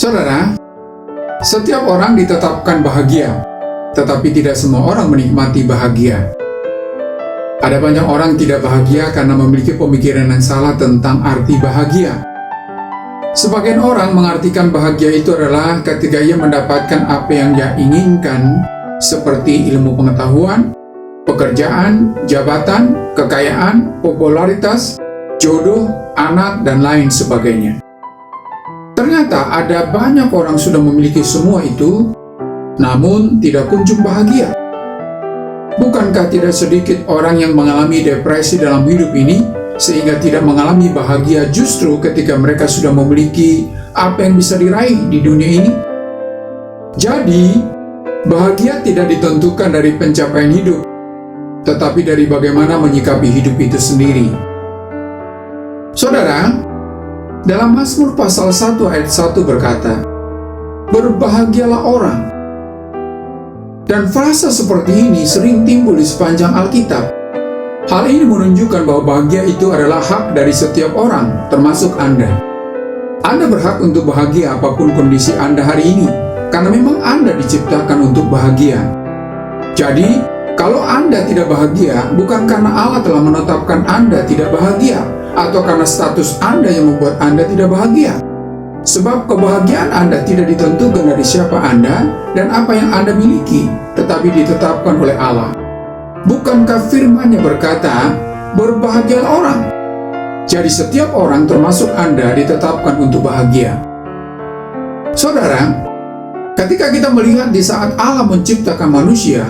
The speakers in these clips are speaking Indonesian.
Saudara, setiap orang ditetapkan bahagia, tetapi tidak semua orang menikmati bahagia. Ada banyak orang tidak bahagia karena memiliki pemikiran yang salah tentang arti bahagia. Sebagian orang mengartikan bahagia itu adalah ketika ia mendapatkan apa yang ia inginkan, seperti ilmu pengetahuan, pekerjaan, jabatan, kekayaan, popularitas, jodoh, anak, dan lain sebagainya. Ternyata ada banyak orang sudah memiliki semua itu, namun tidak kunjung bahagia. Bukankah tidak sedikit orang yang mengalami depresi dalam hidup ini, sehingga tidak mengalami bahagia justru ketika mereka sudah memiliki apa yang bisa diraih di dunia ini? Jadi, bahagia tidak ditentukan dari pencapaian hidup, tetapi dari bagaimana menyikapi hidup itu sendiri. Saudara, dalam Mazmur pasal 1 ayat 1 berkata, "Berbahagialah orang." Dan frasa seperti ini sering timbul di sepanjang Alkitab. Hal ini menunjukkan bahwa bahagia itu adalah hak dari setiap orang, termasuk Anda. Anda berhak untuk bahagia apapun kondisi Anda hari ini, karena memang Anda diciptakan untuk bahagia. Jadi, kalau Anda tidak bahagia, bukan karena Allah telah menetapkan Anda tidak bahagia, atau karena status Anda yang membuat Anda tidak bahagia. Sebab kebahagiaan Anda tidak ditentukan dari siapa Anda dan apa yang Anda miliki, tetapi ditetapkan oleh Allah. Bukankah firman-Nya berkata, "Berbahagialah orang"? Jadi setiap orang termasuk Anda ditetapkan untuk bahagia. Saudara, ketika kita melihat di saat Allah menciptakan manusia,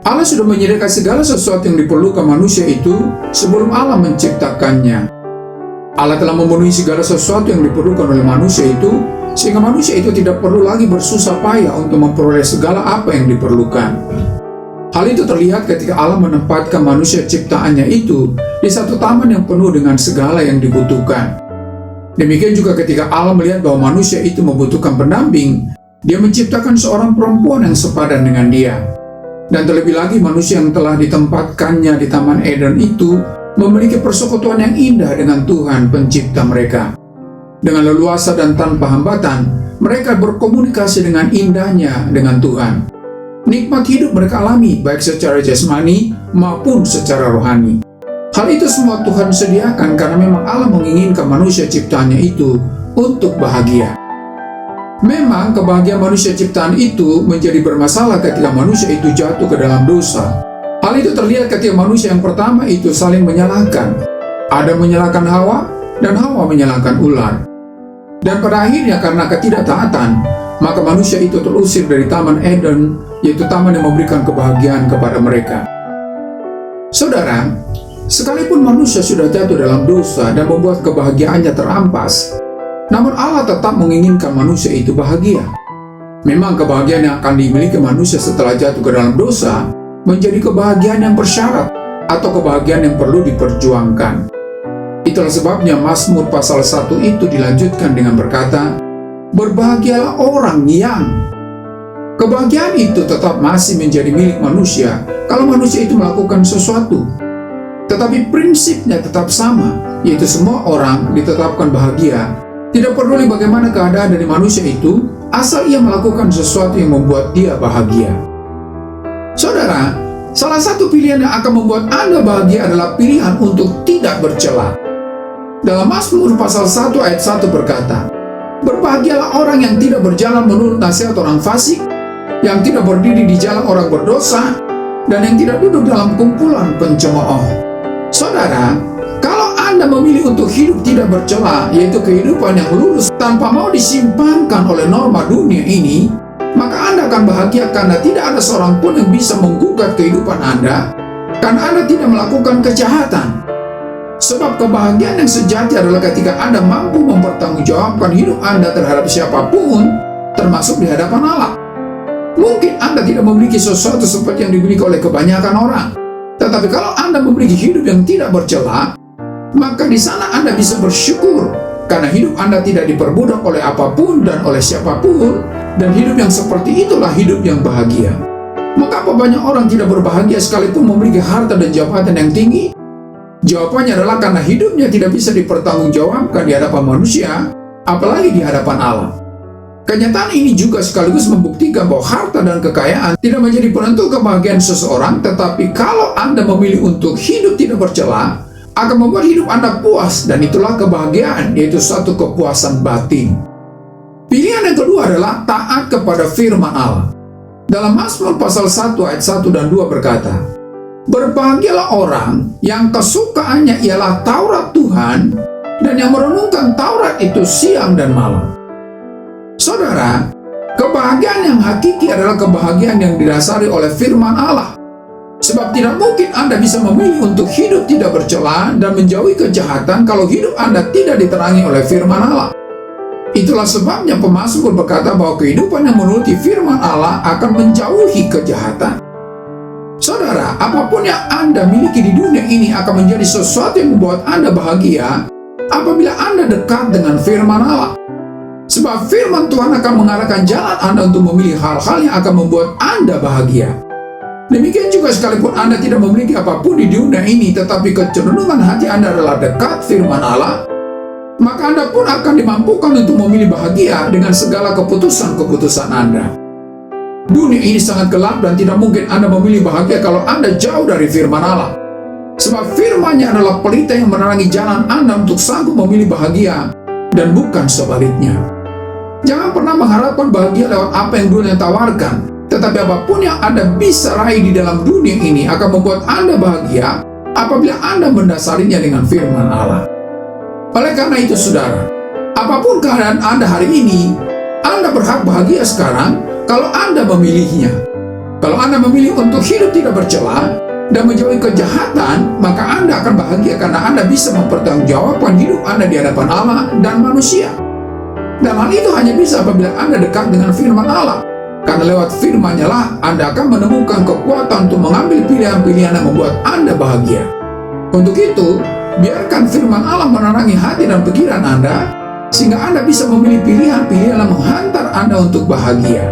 Allah sudah menyediakan segala sesuatu yang diperlukan manusia itu sebelum Allah menciptakannya. Allah telah memenuhi segala sesuatu yang diperlukan oleh manusia itu, sehingga manusia itu tidak perlu lagi bersusah payah untuk memperoleh segala apa yang diperlukan. Hal itu terlihat ketika Allah menempatkan manusia ciptaannya itu di satu taman yang penuh dengan segala yang dibutuhkan. Demikian juga ketika Allah melihat bahwa manusia itu membutuhkan pendamping, Dia menciptakan seorang perempuan yang sepadan dengan dia. Dan terlebih lagi manusia yang telah ditempatkannya di Taman Eden itu memiliki persekutuan yang indah dengan Tuhan pencipta mereka. Dengan leluasa dan tanpa hambatan, mereka berkomunikasi dengan indahnya dengan Tuhan. Nikmat hidup mereka alami baik secara jasmani maupun secara rohani. Hal itu semua Tuhan sediakan karena memang Allah menginginkan manusia ciptaannya itu untuk bahagia. Memang kebahagiaan manusia ciptaan itu menjadi bermasalah ketika manusia itu jatuh ke dalam dosa. Hal itu terlihat ketika manusia yang pertama itu saling menyalahkan. Adam menyalahkan Hawa dan Hawa menyalahkan ular. Dan pada akhirnya karena ketidaktaatan, maka manusia itu terusir dari Taman Eden, yaitu taman yang memberikan kebahagiaan kepada mereka. Saudara, sekalipun manusia sudah jatuh dalam dosa dan membuat kebahagiaannya terampas, namun Allah tetap menginginkan manusia itu bahagia. Memang kebahagiaan yang akan dimiliki manusia setelah jatuh ke dalam dosa menjadi kebahagiaan yang bersyarat atau kebahagiaan yang perlu diperjuangkan. Itulah sebabnya Mazmur pasal 1 itu dilanjutkan dengan berkata, "Berbahagialah orang yang..." Kebahagiaan itu tetap masih menjadi milik manusia kalau manusia itu melakukan sesuatu. Tetapi prinsipnya tetap sama, yaitu semua orang ditetapkan bahagia. Tidak peduli bagaimana keadaan dari manusia itu, asal ia melakukan sesuatu yang membuat dia bahagia. Saudara, salah satu pilihan yang akan membuat Anda bahagia adalah pilihan untuk tidak bercela. Dalam Mazmur pasal 1 ayat 1 berkata, "Berbahagialah orang yang tidak berjalan menurut nasihat orang fasik, yang tidak berdiri di jalan orang berdosa, dan yang tidak duduk dalam kumpulan pencemooh." Saudara, kalau Anda memilih untuk hidup tidak bercela, yaitu kehidupan yang lurus tanpa mau disimpangkan oleh norma dunia ini, maka Anda akan bahagia karena tidak ada seorang pun yang bisa menggugat kehidupan Anda, karena Anda tidak melakukan kejahatan. Sebab kebahagiaan yang sejati adalah ketika Anda mampu mempertanggungjawabkan hidup Anda terhadap siapapun, termasuk di hadapan Allah. Mungkin Anda tidak memiliki sesuatu seperti yang dimiliki oleh kebanyakan orang, tetapi kalau Anda memiliki hidup yang tidak bercela, maka di sana Anda bisa bersyukur karena hidup Anda tidak diperbudak oleh apapun dan oleh siapapun, dan hidup yang seperti itulah hidup yang bahagia. Mengapa banyak orang tidak berbahagia sekalipun memiliki harta dan jabatan yang tinggi? Jawabannya adalah karena hidupnya tidak bisa dipertanggungjawabkan di hadapan manusia, apalagi di hadapan Allah. Kenyataan ini juga sekaligus membuktikan bahwa harta dan kekayaan tidak menjadi penentu kebahagiaan seseorang, tetapi kalau Anda memilih untuk hidup tidak bercela, akan membuat hidup Anda puas, dan itulah kebahagiaan, yaitu satu kepuasan batin. Pilihan yang kedua adalah taat kepada firman Allah. Dalam Mazmur pasal 1 ayat 1 dan 2 berkata, "Berbahagialah orang yang kesukaannya ialah Taurat Tuhan, dan yang merenungkan Taurat itu siang dan malam." Saudara, kebahagiaan yang hakiki adalah kebahagiaan yang didasari oleh firman Allah. Sebab tidak mungkin Anda bisa memilih untuk hidup tidak bercela dan menjauhi kejahatan kalau hidup Anda tidak diterangi oleh firman Allah. Itulah sebabnya pemazmur berkata bahwa kehidupan yang menuruti firman Allah akan menjauhi kejahatan. Saudara, apapun yang Anda miliki di dunia ini akan menjadi sesuatu yang membuat Anda bahagia apabila Anda dekat dengan firman Allah. Sebab firman Tuhan akan mengarahkan jalan Anda untuk memilih hal-hal yang akan membuat Anda bahagia. Demikian juga sekalipun Anda tidak memiliki apapun di dunia ini, tetapi kecenderungan hati Anda adalah dekat firman Allah, maka Anda pun akan dimampukan untuk memilih bahagia dengan segala keputusan-keputusan Anda. Dunia ini sangat gelap dan tidak mungkin Anda memilih bahagia kalau Anda jauh dari firman Allah. Sebab firman-Nya adalah pelita yang menerangi jalan Anda untuk sanggup memilih bahagia dan bukan sebaliknya. Jangan pernah mengharapkan bahagia lewat apa yang dunia tawarkan, tetapi apapun yang Anda bisa raih di dalam dunia ini akan membuat Anda bahagia apabila Anda mendasarinya dengan firman Allah. Oleh karena itu, saudara, apapun keadaan Anda hari ini, Anda berhak bahagia sekarang kalau Anda memilihnya. Kalau Anda memilih untuk hidup tidak bercela dan menjauhi kejahatan, maka Anda akan bahagia karena Anda bisa mempertanggungjawabkan hidup Anda di hadapan Allah dan manusia. Dan hal itu hanya bisa apabila Anda dekat dengan firman Allah. Karena lewat firman-Nya lah Anda akan menemukan kekuatan untuk mengambil pilihan-pilihan yang membuat Anda bahagia. Untuk itu, biarkan firman Allah menerangi hati dan pikiran Anda, sehingga Anda bisa memilih pilihan-pilihan yang menghantar Anda untuk bahagia.